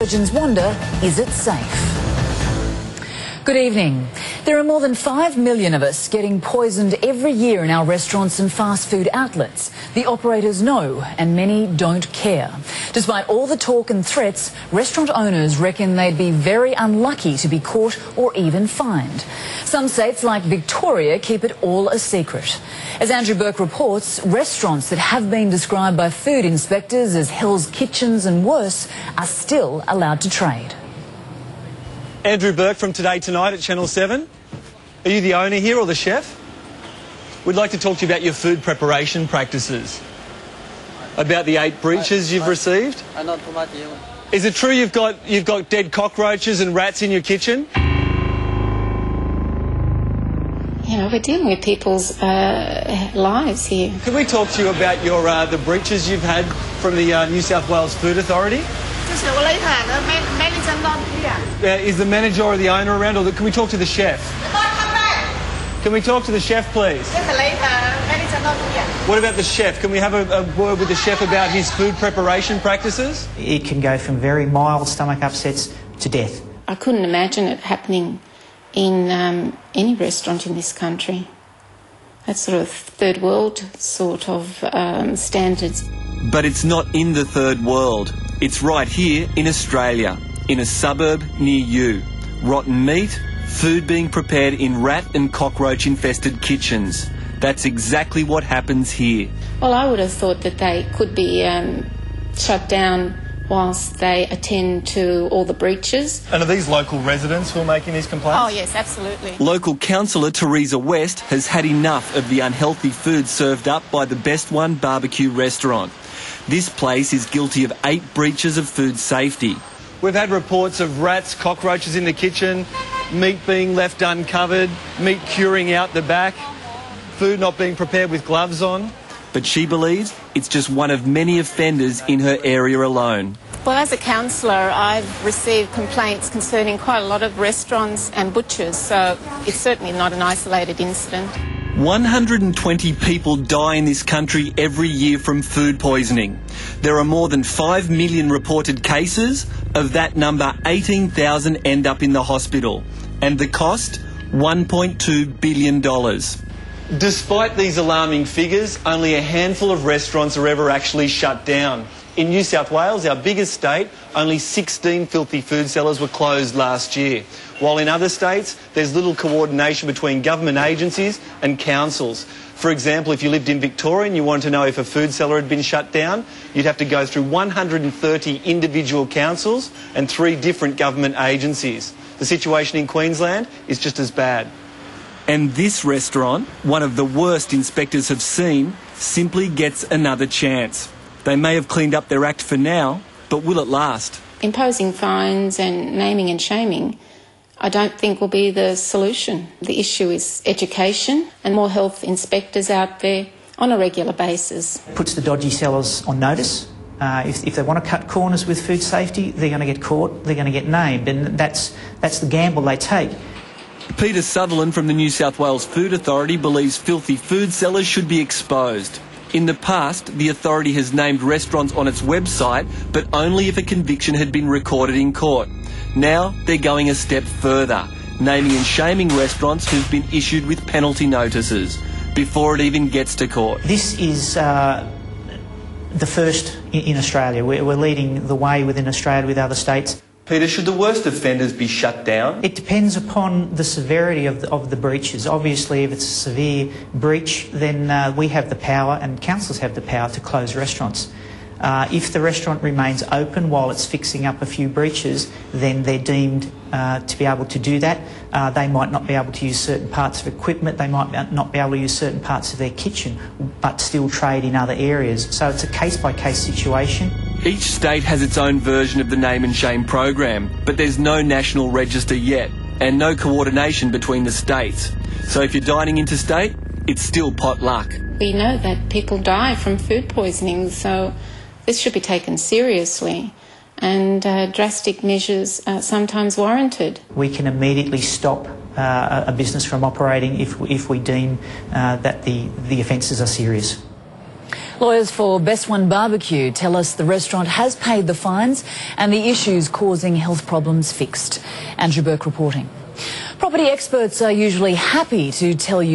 Surgeons wonder, is it safe? Good evening. There are more than 5 million of us getting poisoned every year in our restaurants and fast food outlets. The operators know, and many don't care. Despite all the talk and threats, restaurant owners reckon they'd be very unlucky to be caught or even fined. Some states like Victoria keep it all a secret. As Andrew Burke reports, restaurants that have been described by food inspectors as Hell's Kitchens and worse are still allowed to trade. Andrew Burke from Today Tonight at Channel 7. Are you the owner here or the chef? We'd like to talk to you about your food preparation practices. About the 8 breaches you've received. Is it true you've got dead cockroaches and rats in your kitchen? You know, we're dealing with people's lives here. Can we talk to you about your the breaches you've had from the New South Wales Food Authority? Is the manager or the owner around, or can we talk to the chef? Can we talk to the chef, please? What about the chef? Can we have a word with the chef about his food preparation practices? It can go from very mild stomach upsets to death. I couldn't imagine it happening in any restaurant in this country. That's sort of third world sort of standards. But it's not in the third world. It's right here in Australia, in a suburb near you. Rotten meat, food being prepared in rat and cockroach infested kitchens. That's exactly what happens here. Well, I would have thought that they could be shut down whilst they attend to all the breaches. And are these local residents who are making these complaints? Oh, yes, absolutely. Local councillor Teresa West has had enough of the unhealthy food served up by the Best One barbecue restaurant. This place is guilty of 8 breaches of food safety. We've had reports of rats, cockroaches in the kitchen, meat being left uncovered, meat curing out the back, food not being prepared with gloves on. But she believes it's just one of many offenders in her area alone. Well, as a councillor, I've received complaints concerning quite a lot of restaurants and butchers, so it's certainly not an isolated incident. 120 people die in this country every year from food poisoning. There are more than 5 million reported cases. Of that number, 18,000 end up in the hospital. And the cost? $1.2 billion. Despite these alarming figures, only a handful of restaurants are ever actually shut down. In New South Wales, our biggest state, only 16 filthy food sellers were closed last year. While in other states, there's little coordination between government agencies and councils. For example, if you lived in Victoria and you wanted to know if a food seller had been shut down, you'd have to go through 130 individual councils and 3 different government agencies. The situation in Queensland is just as bad. And this restaurant, one of the worst inspectors have seen, simply gets another chance. They may have cleaned up their act for now, but will it last? Imposing fines and naming and shaming, I don't think will be the solution. The issue is education and more health inspectors out there on a regular basis. Puts the dodgy sellers on notice. If they want to cut corners with food safety, they're going to get caught, they're going to get named, and that's the gamble they take. Peter Sutherland from the New South Wales Food Authority believes filthy food sellers should be exposed. In the past, the authority has named restaurants on its website, but only if a conviction had been recorded in court. Now they're going a step further, naming and shaming restaurants who've been issued with penalty notices before it even gets to court. This is the first in Australia. We're leading the way within Australia with other states. Peter, should the worst offenders be shut down? It depends upon the severity of the breaches. Obviously, if it's a severe breach, then we have the power, and councils have the power, to close restaurants. If the restaurant remains open while it's fixing up a few breaches, then they're deemed to be able to do that. They might not be able to use certain parts of equipment, they might not be able to use certain parts of their kitchen, but still trade in other areas. So it's a case-by-case situation. Each state has its own version of the name and shame program, but there's no national register yet, and no coordination between the states. So if you're dining interstate, it's still pot luck. We know that people die from food poisoning, so this should be taken seriously, and drastic measures are sometimes warranted. We can immediately stop a business from operating if we deem that the offences are serious. Lawyers for Best One Barbecue tell us the restaurant has paid the fines and the issues causing health problems fixed. Andrew Burke reporting. Property experts are usually happy to tell you